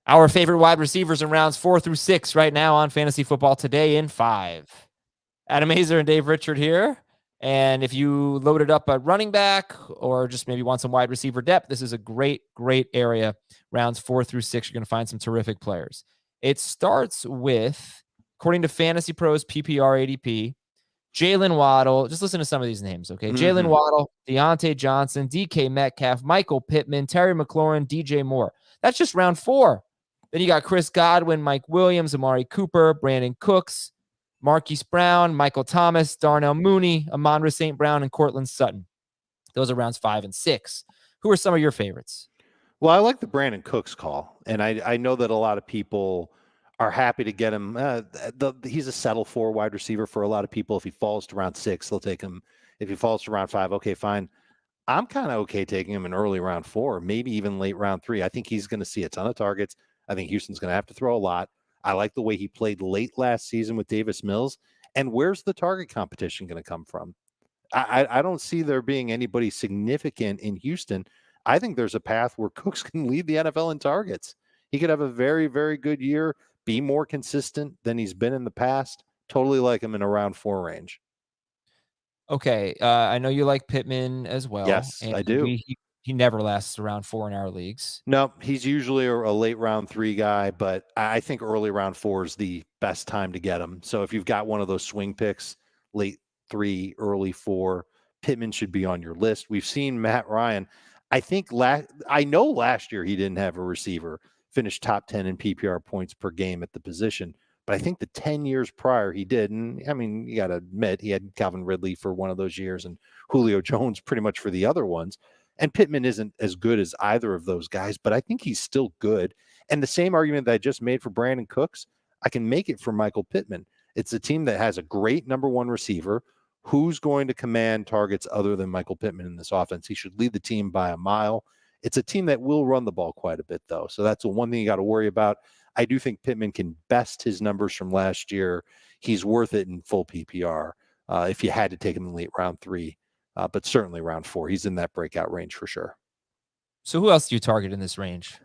Our favorite wide receivers in rounds 4 through 6 right now on Fantasy Football Today in 5. Adam Hazer and Dave Richard here. And if you loaded up a running back or just maybe want some wide receiver depth, this is a great, great area. Rounds 4 through 6, you're going to find some terrific players. It starts with, according to Fantasy Pros PPR ADP, Jalen Waddle. Just listen to some of these names, okay? Jalen Waddle, Deontay Johnson, DK Metcalf, Michael Pittman, Terry McLaurin, DJ Moore. That's just round 4. Then you got Chris Godwin, Mike Williams, Amari Cooper, Brandon Cooks, Marquise Brown, Michael Thomas, Darnell Mooney, Amon-Ra St. Brown, and Cortland Sutton. Those are rounds 5 and 6. Who are some of your favorites? Well, I like the Brandon Cooks call, and I know that a lot of people are happy to get him. He's a settle for wide receiver for a lot of people. If he falls to round 6, they'll take him. If he falls to round 5, okay, fine. I'm kind of okay taking him in early round 4, maybe even late round 3. I think he's going to see a ton of targets. I think Houston's going to have to throw a lot. I like the way he played late last season with Davis Mills. And where's the target competition going to come from? I don't see there being anybody significant in Houston. I think there's a path where Cooks can lead the NFL in targets. He could have a very, very good year, be more consistent than he's been in the past. Totally like him in a round 4 range. Okay. I know you like Pittman as well. Yes, I do. He never lasts around 4 in our leagues. No, he's usually a late round 3 guy, but I think early round 4 is the best time to get him. So if you've got one of those swing picks, late 3, early 4, Pittman should be on your list. We've seen Matt Ryan. I know last year he didn't have a receiver finish top 10 in PPR points per game at the position, but I think the 10 years prior he did. And I mean, you got to admit, he had Calvin Ridley for one of those years and Julio Jones pretty much for the other ones. And Pittman isn't as good as either of those guys, but I think he's still good. And the same argument that I just made for Brandon Cooks, I can make it for Michael Pittman. It's a team that has a great number 1 receiver. Who's going to command targets other than Michael Pittman in this offense? He should lead the team by a mile. It's a team that will run the ball quite a bit, though. So that's the one thing you got to worry about. I do think Pittman can best his numbers from last year. He's worth it in full PPR if you had to take him in late round 3. But certainly round 4, he's in that breakout range for sure. So who else do you target in this range?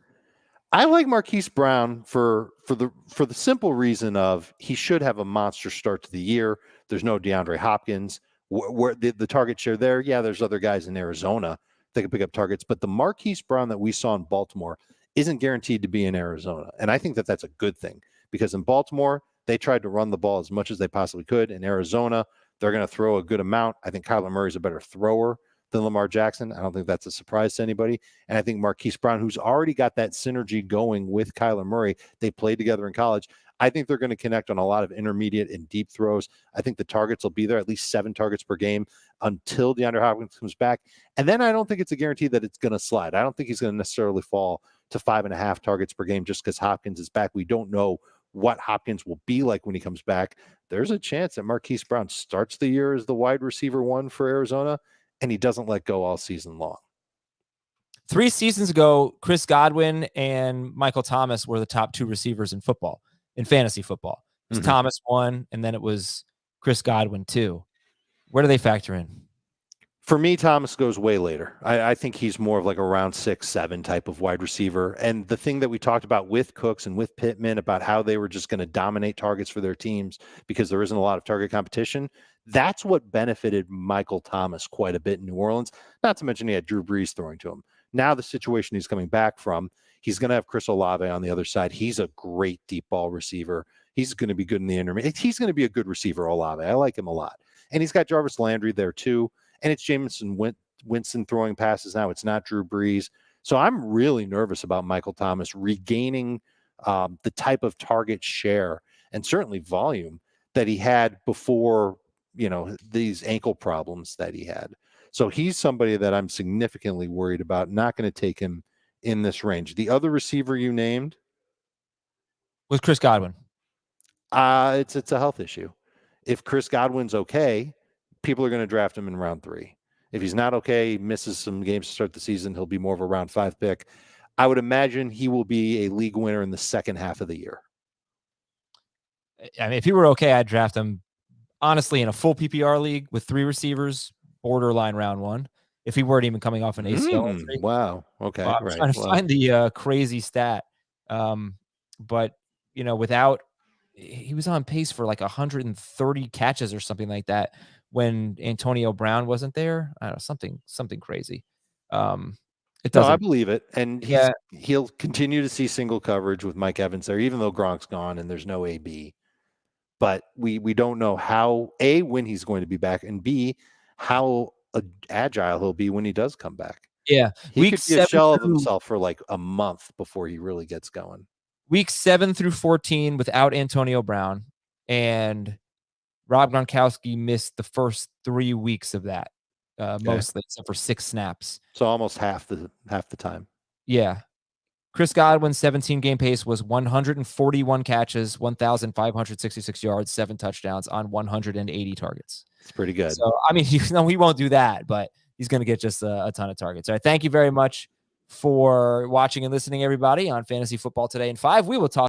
I like Marquise Brown for the simple reason of he should have a monster start to the year. There's no DeAndre Hopkins. Where the target share there, yeah, there's other guys in Arizona that can pick up targets, but the Marquise Brown that we saw in Baltimore isn't guaranteed to be in Arizona, and I think that that's a good thing because in Baltimore they tried to run the ball as much as they possibly could. In Arizona, they're going to throw a good amount. I think Kyler Murray's a better thrower than Lamar Jackson. I don't think that's a surprise to anybody. And I think Marquise Brown, who's already got that synergy going with Kyler Murray, they played together in college. I think they're going to connect on a lot of intermediate and deep throws. I think the targets will be there, at least 7 targets per game until DeAndre Hopkins comes back. And then I don't think it's a guarantee that it's going to slide. I don't think he's going to necessarily fall to 5.5 targets per game just because Hopkins is back. We don't know what Hopkins will be like when he comes back. There's a chance that Marquise Brown starts the year as the wide receiver 1 for Arizona, and he doesn't let go all season long. 3 seasons ago, Chris Godwin and Michael Thomas were the top 2 receivers in football, in fantasy football. It was Thomas 1, and then it was Chris Godwin 2. Where do they factor in? For me, Thomas goes way later. I think he's more of like a round 6, 7 type of wide receiver. And the thing that we talked about with Cooks and with Pittman about how they were just going to dominate targets for their teams because there isn't a lot of target competition, that's what benefited Michael Thomas quite a bit in New Orleans. Not to mention he had Drew Brees throwing to him. Now the situation he's coming back from, he's going to have Chris Olave on the other side. He's a great deep ball receiver. He's going to be good in the intermediate. He's going to be a good receiver, Olave. I like him a lot. And he's got Jarvis Landry there too. And it's Jameson Winston throwing passes now. It's not Drew Brees. So I'm really nervous about Michael Thomas regaining the type of target share and certainly volume that he had before, these ankle problems that he had. So he's somebody that I'm significantly worried about. Not going to take him in this range. The other receiver you named was Chris Godwin. It's a health issue. If Chris Godwin's okay, people are going to draft him in round 3. If he's not okay, he misses some games to start the season, he'll be more of a round 5 pick. I would imagine he will be a league winner in the second half of the year. I mean, if he were okay, I'd draft him, honestly, in a full PPR league with 3 receivers, borderline round 1. If he weren't even coming off an ACL injury. Wow. Okay. I'm trying to find the crazy stat. But without, he was on pace for like 130 catches or something like that when Antonio Brown wasn't there. I don't know, something crazy. It No, I doesn't. believe it. And Yeah. he'll continue to see single coverage with Mike Evans there, even though Gronk's gone and there's no AB. But we don't know how, A, when he's going to be back, and B, how agile he'll be when he does come back. Yeah. He could be a shell of himself for like a month before he really gets going. Week 7 through 14 without Antonio Brown, and Rob Gronkowski missed the first 3 weeks of that, mostly, except for 6 snaps. So almost half the time. Yeah. Chris Godwin's 17-game pace was 141 catches, 1,566 yards, 7 touchdowns on 180 targets. It's pretty good. So, I mean, he won't do that, but he's going to get just a ton of targets. All right. Thank you very much for watching and listening, everybody, on Fantasy Football Today in 5. We will talk